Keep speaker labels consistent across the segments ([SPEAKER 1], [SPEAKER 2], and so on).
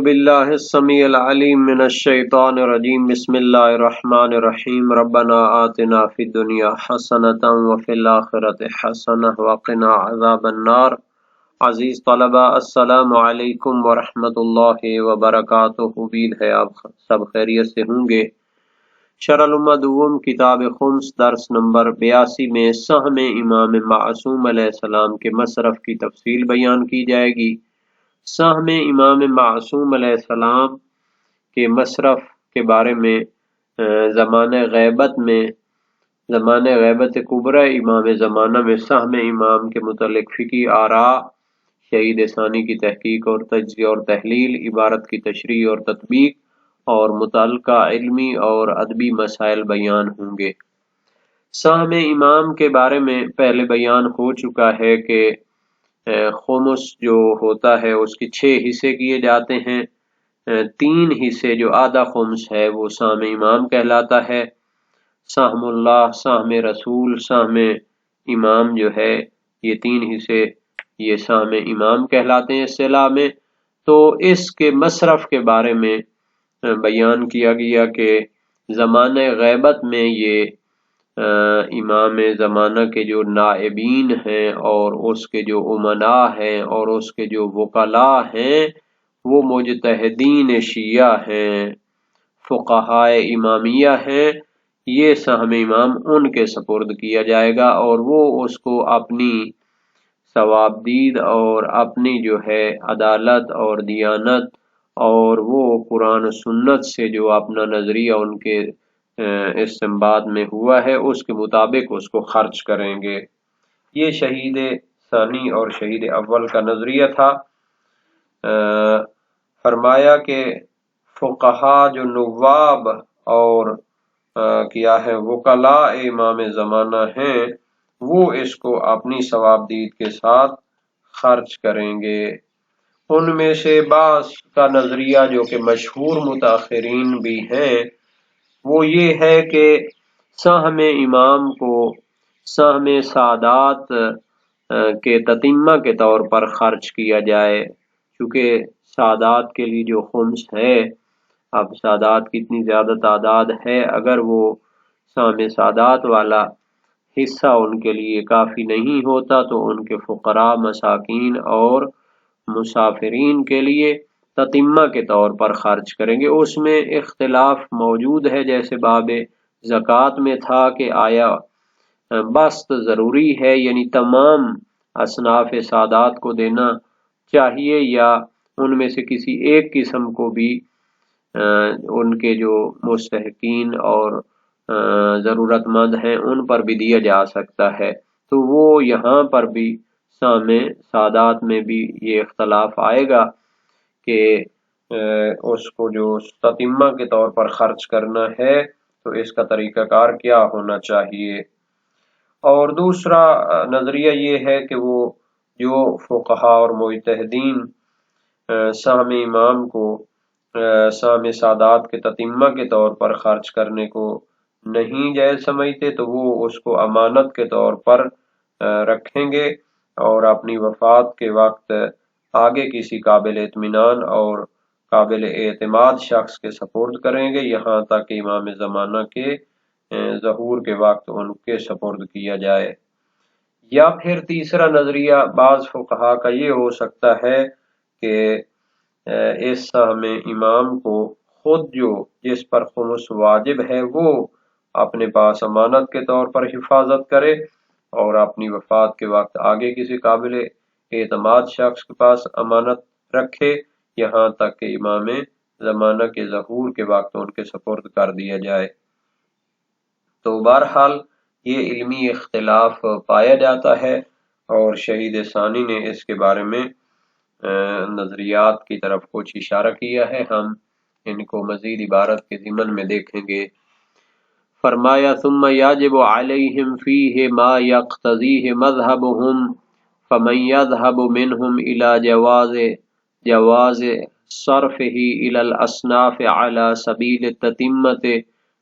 [SPEAKER 1] باللہ السمیع العلیم من الشیطان الرجیم بسم اللہ الرحمن الرحیم ربنا آتنا فی الدنیا حسنۃ وفی الآخرۃ حسنۃ وقنا عذاب النار۔ عزیز طلبہ السلام علیکم ورحمۃ اللہ وبرکاتہ۔ امید ہے آپ سب خیریت سے ہوں گے۔ شرح الامہ دوم کتاب خمس درس نمبر 82 میں سہم امام معصوم علیہ السلام کے مصرف کی تفصیل بیان کی جائے گی۔ سہم امام معصوم علیہ السلام کے مصرف کے بارے میں زمانہ غیبت کبری امام زمانہ میں سہم امام کے متعلق فقہی آراء، شہید ثانی کی تحقیق اور تجزیہ اور تحلیل، عبارت کی تشریح اور تطبیق اور متعلقہ علمی اور ادبی مسائل بیان ہوں گے۔ سہم امام کے بارے میں پہلے بیان ہو چکا ہے کہ خمس جو ہوتا ہے اس کے 6 حصے کیے جاتے ہیں۔ 3 حصے جو آدھا خمس ہے وہ سہم امام کہلاتا ہے۔ سہم اللہ، سہم رسول، سہم امام جو ہے یہ 3 حصے یہ سہم امام کہلاتے ہیں اصطلاح میں۔ تو اس کے مصرف کے بارے میں بیان کیا گیا کہ زمانہ غیبت میں یہ امام زمانہ کے جو نائبین ہیں اور اس کے جو امناء ہیں اور اس کے جو وکلاء ہیں وہ مجتہدین شیعہ ہیں، فقہائے امامیہ ہیں۔ یہ سہم امام ان کے سپرد کیا جائے گا اور وہ اس کو اپنی ثوابدید اور اپنی جو ہے عدالت اور دیانت اور وہ قرآن و سنت سے جو اپنا نظریہ ان کے استنباط میں ہوا ہے اس کے مطابق اس کو خرچ کریں گے۔ یہ شہید ثانی اور شہید اول کا نظریہ تھا۔ فرمایا کہ فقہا جو نواب اور کیا ہے وکلاء امام زمانہ ہیں وہ اس کو اپنی ثوابدید کے ساتھ خرچ کریں گے۔ ان میں سے بعض کا نظریہ جو کہ مشہور متاخرین بھی ہیں وہ یہ ہے کہ سہم امام کو سہم سادات کے تتمہ کے طور پر خرچ کیا جائے، چونکہ سادات کے لیے جو خمس ہے، اب سادات کی اتنی زیادہ تعداد ہے، اگر وہ سہم سادات والا حصہ ان کے لیے کافی نہیں ہوتا تو ان کے فقراء، مساکین اور مسافرین کے لیے تتمہ کے طور پر خرچ کریں گے۔ اس میں اختلاف موجود ہے، جیسے باب زکوٰۃ میں تھا کہ آیا بسط ضروری ہے، یعنی تمام اصناف سادات کو دینا چاہیے یا ان میں سے کسی ایک قسم کو بھی ان کے جو مستحقین اور ضرورت مند ہیں ان پر بھی دیا جا سکتا ہے۔ تو وہ یہاں پر بھی سہم سادات میں بھی یہ اختلاف آئے گا کہ اس کو جو تتمہ کے طور پر خرچ کرنا ہے تو اس کا طریقہ کار کیا ہونا چاہیے۔ اور دوسرا نظریہ یہ ہے کہ وہ جو فقہا اور مجتہدین سہم امام کو سہم سادات کے تتمہ کے طور پر خرچ کرنے کو نہیں جائز سمجھتے تو وہ اس کو امانت کے طور پر رکھیں گے اور اپنی وفات کے وقت آگے کسی قابل اطمینان اور قابل اعتماد شخص کے سپرد کریں گے، یہاں تک کہ امام زمانہ کے ظہور کے وقت ان کے سپرد کیا جائے۔ یا پھر تیسرا نظریہ بعض فقہا کا یہ ہو سکتا ہے کہ اس سہم امام کو خود جو جس پر خمس واجب ہے وہ اپنے پاس امانت کے طور پر حفاظت کرے اور اپنی وفات کے وقت آگے کسی قابل اعتماد شخص کے پاس امانت رکھے، یہاں تک کہ امام زمانہ کے ظہور کے وقت ان کے سپرد کر دیا جائے۔ تو بہرحال یہ علمی اختلاف پایا جاتا ہے اور شہید ثانی نے اس کے بارے میں نظریات کی طرف کچھ اشارہ کیا ہے، ہم ان کو مزید عبارت کے ضمن میں دیکھیں گے۔ فرمایا ثم یجب علیہم فیہ ما یقتضیہ مذہبہم فمن یذہب منہم الی جواز صرفہ الی الاصناف علی سبیل التتمۃ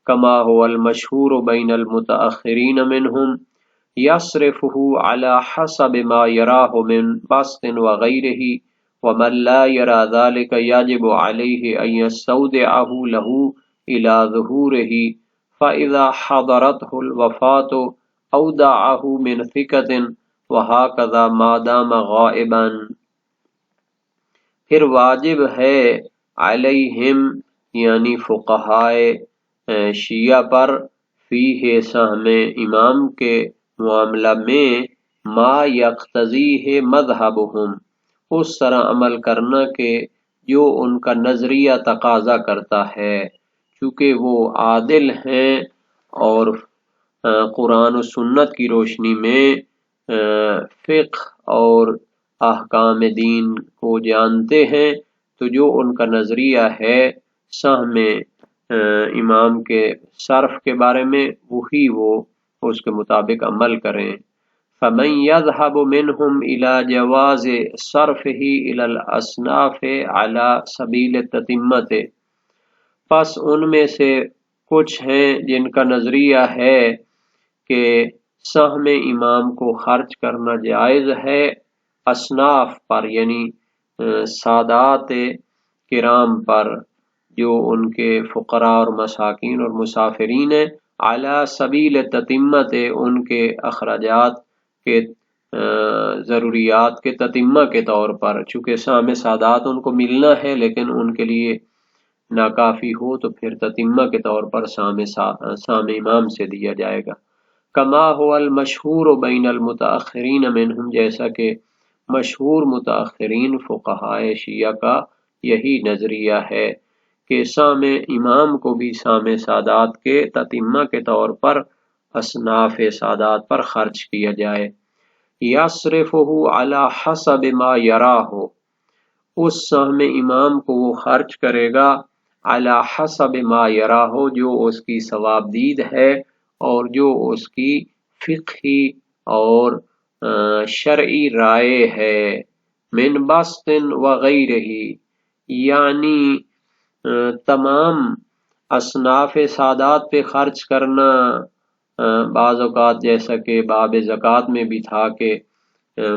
[SPEAKER 1] کما هو المشہور بین المتأخرین منہم یصرفہ علی حسب ما یراہ من بسط وغیرہ ومن لا يرى ذلك يجب عليه أن يستودعه له إلى ظهوره فإذا حضرته الوفاة أودعه من ثقة وهكذا ما دام غائبا۔ پھر واجب ہے علیہم یعنی فقہائے شیعہ پر فیہ سہم امام کے معاملہ میں ما یقتضیہ مذہبہم اس طرح عمل کرنا کہ جو ان کا نظریہ تقاضا کرتا ہے، چونکہ وہ عادل ہیں اور قرآن و سنت کی روشنی میں فقہ اور احکام دین کو جانتے ہیں، تو جو ان کا نظریہ ہے سہم امام کے صرف کے بارے میں وہی وہ اس کے مطابق عمل کریں۔ فمن يذهب منهم الى جواز صرفه الى الاصناف على سبیل التتمہ، پس ان میں سے کچھ ہیں جن کا نظریہ ہے کہ سہم امام کو خرچ کرنا جائز ہے اصناف پر، یعنی سادات کرام پر جو ان کے فقراء اور مساکین اور مسافرین ہیں، اعلی سبیل تتمت ان کے اخراجات کے ضروریات کے تتمہ کے طور پر، چونکہ سہم سادات ان کو ملنا ہے لیکن ان کے لیے ناکافی ہو تو پھر تتمہ کے طور پر سہم امام سے دیا جائے گا۔ کما هو المشہور بین المتاخرین منہم جیسا کہ مشہور متاخرین فقہائے شیعہ کا یہی نظریہ ہے کہ سہم امام کو بھی سہم سادات کے تتمہ کے طور پر اصناف سادات پر خرچ کیا جائے۔ یصرفہ علی حسب ما یراہ اس سہم امام کو وہ خرچ کرے گا علی حسب ما یراہ جو اس کی ثواب دید ہے اور جو اس کی فقہی اور شرعی رائے ہے، من بسط وغیرہ یعنی تمام اصناف سادات پہ خرچ کرنا۔ بعض اوقات جیسا کہ باب زکوٰۃ میں بھی تھا کہ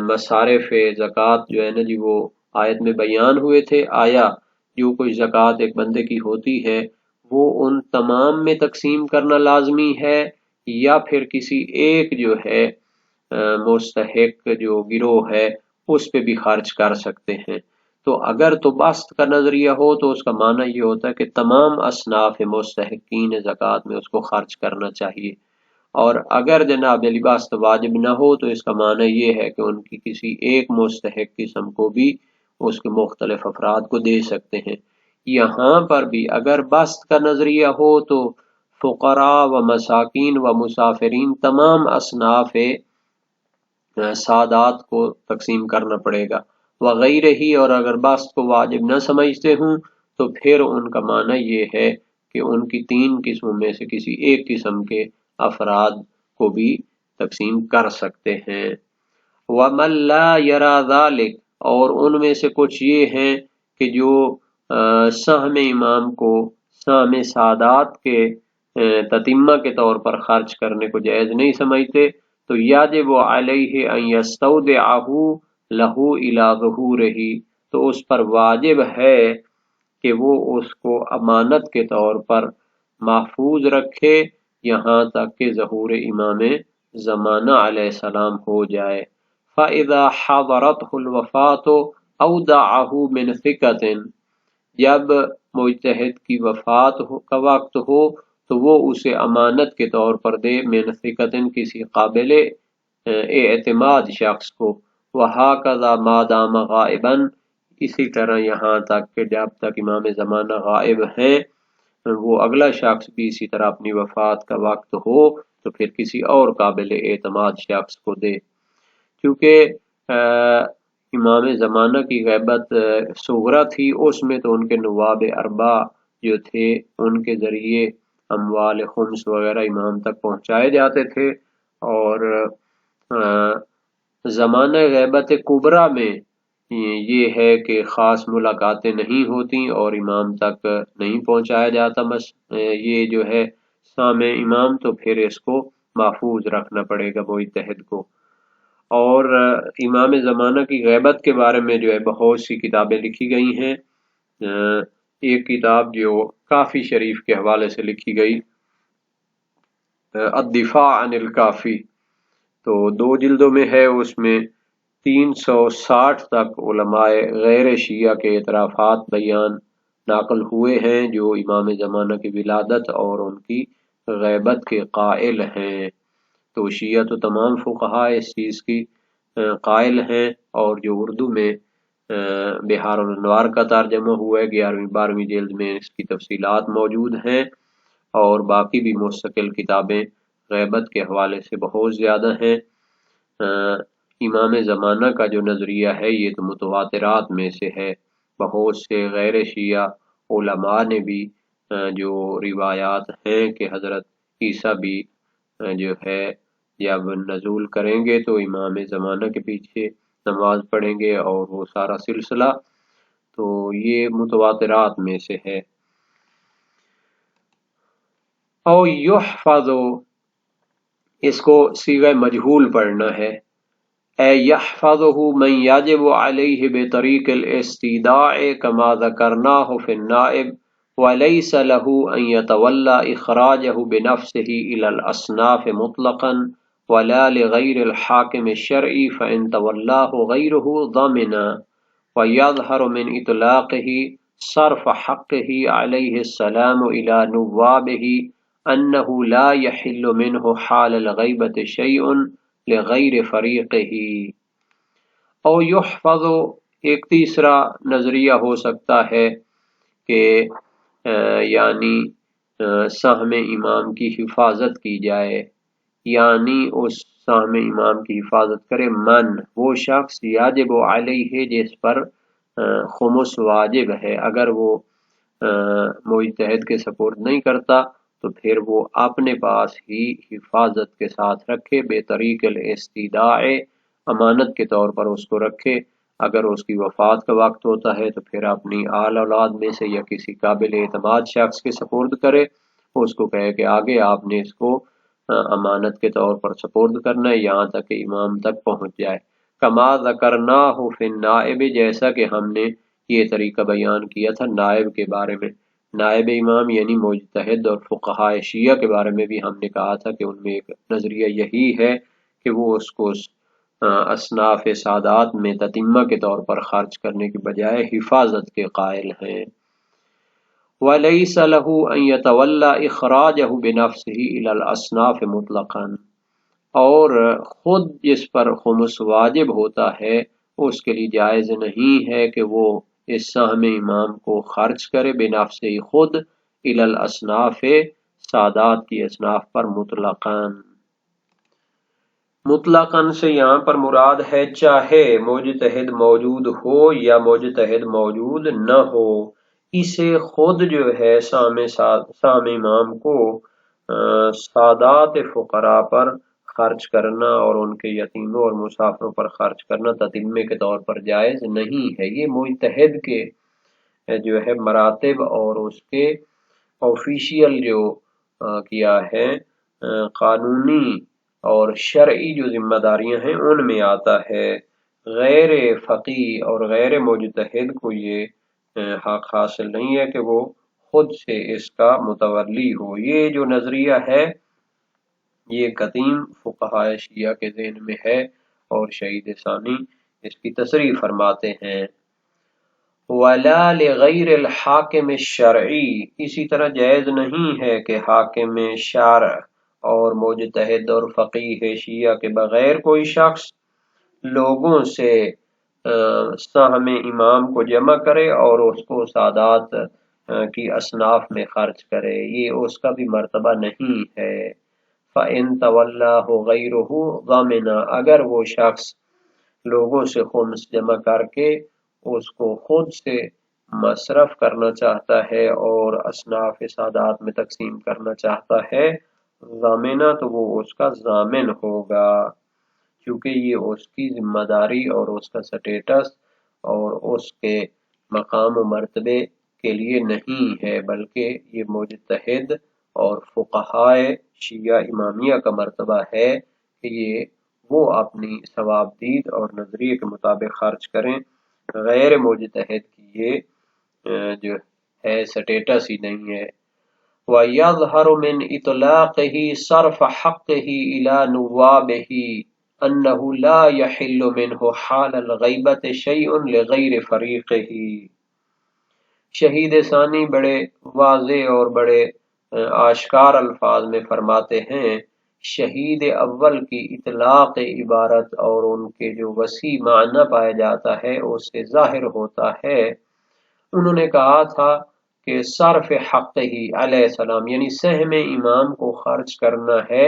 [SPEAKER 1] مصارف زکوٰۃ جو ہے نا جی وہ آیت میں بیان ہوئے تھے، آیا جو کوئی زکوٰۃ ایک بندے کی ہوتی ہے وہ ان تمام میں تقسیم کرنا لازمی ہے یا پھر کسی ایک جو ہے مستحق جو گروہ ہے اس پہ بھی خرچ کر سکتے ہیں۔ تو اگر تو بسط کا نظریہ ہو تو اس کا معنی یہ ہوتا ہے کہ تمام اصناف مستحقین زکوٰۃ میں اس کو خرچ کرنا چاہیے، اور اگر جناب علی بسط واجب نہ ہو تو اس کا معنی یہ ہے کہ ان کی کسی ایک مستحق قسم کو بھی اس کے مختلف افراد کو دے سکتے ہیں۔ یہاں پر بھی اگر بسط کا نظریہ ہو تو فقراء و مساکین و مسافرین تمام اصناف سادات کو تقسیم کرنا پڑے گا وغیرہ ہی، اور اگر بسط کو واجب نہ سمجھتے ہوں تو پھر ان کا معنی یہ ہے کہ ان کی تین قسموں میں سے کسی ایک قسم کے افراد کو بھی تقسیم کر سکتے ہیں۔ وَمَن لَا يَرَى ذَلِكَ اور ان میں سے کچھ یہ ہیں کہ جو سہم امام کو سہم سادات کے تتمہ کے طور پر خرچ کرنے کو جائز نہیں سمجھتے، تو یجب علیہ ان یستودعہ لہ الی ظہورہ تو اس پر واجب ہے کہ وہ اس کو امانت کے طور پر محفوظ رکھے یہاں تک کہ ظہور امام زمانہ علیہ السلام ہو جائے۔ فَإِذَا حَضَرَتْهُ الْوَفَاةُ أَوْدَعَهُ مِنْ ثِقَةٍ جب مجتہد کی وفات کا وقت ہو تو وہ اسے امانت کے طور پر دے من ثقة کسی قابل اعتماد شخص کو، وَهَكَذَا مَا دَامَ غَائِبًا اسی طرح یہاں تک کہ جب تک امام زمانہ غائب ہیں وہ اگلا شخص بھی اسی طرح اپنی وفات کا وقت ہو تو پھر کسی اور قابل اعتماد شخص کو دے، کیونکہ امام زمانہ کی غیبت صغرا تھی، اس میں تو ان کے نواب اربع جو تھے ان کے ذریعے اموال خمس وغیرہ امام تک پہنچائے جاتے تھے، اور زمانہ غیبت کبریٰ میں یہ ہے کہ خاص ملاقاتیں نہیں ہوتی اور امام تک نہیں پہنچایا جاتا، بس یہ جو ہے سامع امام تو پھر اس کو محفوظ رکھنا پڑے گا مجتہد کو۔ اور امام زمانہ کی غیبت کے بارے میں جو ہے بہت سی کتابیں لکھی گئی ہیں۔ ایک کتاب جو کافی شریف کے حوالے سے لکھی گئی، الدفاع عن الکافی، تو 2 جلدوں میں ہے، اس میں 360 تک علماء غیر شیعہ کے اعترافات بیان ناقل ہوئے ہیں جو امام زمانہ کی ولادت اور ان کی غیبت کے قائل ہیں۔ تو شیعہ تو تمام فقہاء اس چیز کی قائل ہیں، اور جو اردو میں بحار الانوار کا ترجمہ ہوا ہے 11ویں 12ویں جلد میں اس کی تفصیلات موجود ہیں، اور باقی بھی مستقل کتابیں غیبت کے حوالے سے بہت زیادہ ہیں۔ امام زمانہ کا جو نظریہ ہے یہ تو متواترات میں سے ہے، بہت سے غیر شیعہ علماء نے بھی جو روایات ہیں کہ حضرت عیسیٰ بھی جو ہے جب نزول کریں گے تو امام زمانہ کے پیچھے نماز پڑھیں گے، اور وہ سارا سلسلہ تو یہ متواترات میں سے ہے۔ او یحفظ، اس کو صیغہ مجہول پڑھنا ہے، اے یحفظہ من یجب علیہ بطریق الاستیداع کما ذکرناہ فی النائب، وليس له أن يتولى إخراجه بنفسه إلى الأصناف مطلقا ولا لغير الحاكم الشرعي، فإن تولاه غيره ضمنا، ويظهر من إطلاقه صرف حقه عليه السلام إلى نوابه أنه لا يحل منه حال الغيبة شيء لغير فريقه۔ او یحفظ، ایک تیسرا نظریہ ہو سکتا ہے کہ یعنی سہم امام کی حفاظت کی جائے، یعنی اس سہم امام کی حفاظت کرے من، وہ شخص یاجب علیہ جس پر خمس واجب ہے، اگر وہ مجتہد کے سپرد نہیں کرتا تو پھر وہ اپنے پاس ہی حفاظت کے ساتھ رکھے، بے طریق الاستیداع، امانت کے طور پر اس کو رکھے، اگر اس کی وفات کا وقت ہوتا ہے تو پھر اپنی آل اولاد میں سے یا کسی قابل اعتماد شخص کے سپرد کرے، اس کو کہے کہ آگے آپ نے اس کو امانت کے طور پر سپرد کرنا ہے یہاں تک کہ امام تک پہنچ جائے۔ کما ذکرناہ فی النائب، جیسا کہ ہم نے یہ طریقہ بیان کیا تھا نائب کے بارے میں، نائب امام یعنی مجتہد، اور فقہاء شیعہ کے بارے میں بھی ہم نے کہا تھا کہ ان میں ایک نظریہ یہی ہے کہ وہ اس کو اصناف سادات میں تتمہ کے طور پر خرچ کرنے کے بجائے حفاظت کے قائل ہیں۔ وَلَيْسَ لَهُ أَن يَتَوَلَّى إِخْرَاجَهُ بِنَفْسِهِ إِلَى الْأَصْنَافِ مُطْلَقًا، اور خود جس پر خمس واجب ہوتا ہے اس کے لیے جائز نہیں ہے کہ وہ اس سہم امام کو خرچ کرے بنفسه خود إِلَى الْأَصْنَافِ، سادات کی اصناف پر مطلقاً۔ مطلقاً سے یہاں پر مراد ہے چاہے مجتہد موجود ہو یا مجتہد موجود نہ ہو، اسے خود جو ہے سام امام کو سادات فقراء پر خرچ کرنا اور ان کے یتیموں اور مسافروں پر خرچ کرنا تتمے کے طور پر جائز نہیں ہے۔ یہ مجتہد کے جو ہے مراتب اور اس کے آفیشیل جو کیا ہے قانونی اور شرعی جو ذمہ داریاں ہیں ان میں آتا ہے۔ غیر فقیہ اور غیر مجتہد کو یہ حق حاصل نہیں ہے کہ وہ خود سے اس کا متولی ہو۔ یہ جو نظریہ ہے یہ قدیم فقہاء شیعہ کے ذہن میں ہے، اور شہید ثانی اس کی تصریح فرماتے ہیں۔ وَلَا لِغَيْرِ الْحَاكِمِ الشَّرْعِي، اسی طرح جائز نہیں ہے کہ حاکم شرع اور مجتہد اور فقیہ شیعہ کے بغیر کوئی شخص لوگوں سے سہم امام کو جمع کرے اور اس کو سادات کی اصناف میں خرچ کرے، یہ اس کا بھی مرتبہ نہیں ہے۔ فَإِن تَوَلَّاهُ غَيْرُهُ ضَمِنَ، اگر وہ شخص لوگوں سے خمس جمع کر کے اس کو خود سے مصرف کرنا چاہتا ہے اور اصناف سادات میں تقسیم کرنا چاہتا ہے، ضامنہ، تو وہ اس کا ضامن ہوگا، کیونکہ یہ اس کی ذمہ داری اور اس کا سٹیٹس اور اس کے مقام و مرتبے کے لیے نہیں ہے، بلکہ یہ مجتہد اور فقہاء شیعہ امامیہ کا مرتبہ ہے کہ یہ وہ اپنی ثوابدید اور نظریے کے مطابق خرچ کریں، غیر مجتہد کی یہ جو ہے سٹیٹس ہی نہیں ہے۔ وَيَظْهَرُ مِنْ إِطْلَاقِهِ صَرْفَ حَقِّهِ إِلَى نُوَّابِهِ أَنَّهُ لَا يَحِلُّ مِنْهُ حَالَ الْغَيْبَةِ شَيْءٌ لِغَيْرِ فَرِيقِهِ۔ شہید ثانی بڑے واضح اور بڑے آشکار الفاظ میں فرماتے ہیں، شہید اول کی اطلاق عبارت اور ان کے جو وسیع معنی پایا جاتا ہے اس سے ظاہر ہوتا ہے۔ انہوں نے کہا تھا کہ صرف حق ہی علیہ السلام یعنی سہم امام کو خرچ کرنا ہے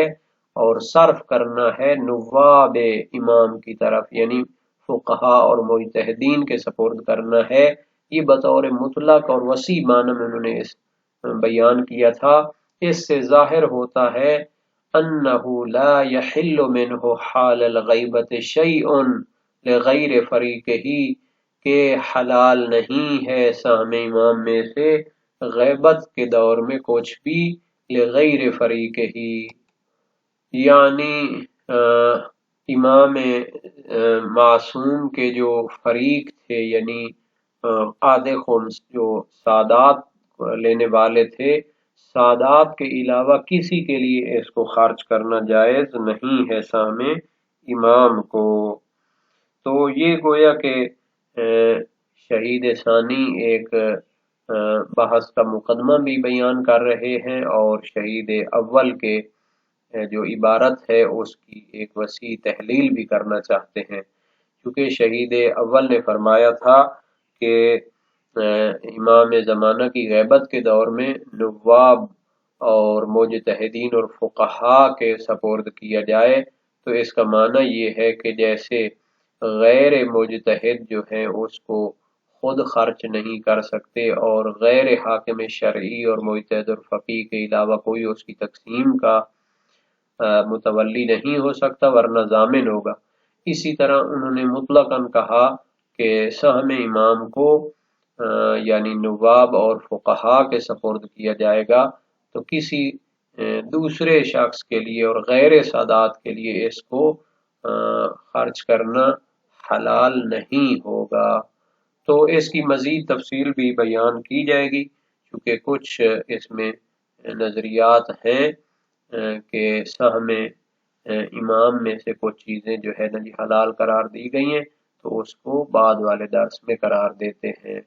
[SPEAKER 1] اور صرف کرنا ہے نواب امام کی طرف یعنی فقہا اور مجتہدین کے سپرد کرنا ہے۔ یہ بطور مطلق اور وسیع معنی میں انہوں نے بیان کیا تھا۔ اس سے ظاہر ہوتا ہے انہ لا یحل منہ حال الغیبت شیء لغیر فریقہ، کہ حلال نہیں ہے سہم امام میں سے غیبت کے دور میں کچھ بھی لغیر فریقہ، یعنی امام معصوم کے جو فریق تھے یعنی آدھے خمس جو سادات لینے والے تھے، سادات کے علاوہ کسی کے لیے اس کو خرچ کرنا جائز نہیں ہے سہم امام کو۔ تو یہ گویا کہ شہید ثانی ایک بحث کا مقدمہ بھی بیان کر رہے ہیں اور شہید اول کے جو عبارت ہے اس کی ایک وسیع تحلیل بھی کرنا چاہتے ہیں، کیونکہ شہید اول نے فرمایا تھا کہ امام زمانہ کی غیبت کے دور میں نواب اور مجتہدین اور فقہا کے سپرد کیا جائے، تو اس کا معنی یہ ہے کہ جیسے غیر مجتہد جو ہیں اس کو خود خرچ نہیں کر سکتے اور غیر حاکم شرعی اور مجتہد اور فقیہ کے علاوہ کوئی اس کی تقسیم کا متولی نہیں ہو سکتا ورنہ ضامن ہوگا، اسی طرح انہوں نے مطلقاً کہا کہ سہم امام کو یعنی نواب اور فقہا کے سپرد کیا جائے گا، تو کسی دوسرے شخص کے لیے اور غیر سادات کے لیے اس کو خرچ کرنا حلال نہیں ہوگا۔ تو اس کی مزید تفصیل بھی بیان کی جائے گی، کیونکہ کچھ اس میں نظریات ہیں کہ سہم امام میں سے کچھ چیزیں جو ہے نا حلال قرار دی گئی ہیں، تو اس کو بعد والے درس میں قرار دیتے ہیں۔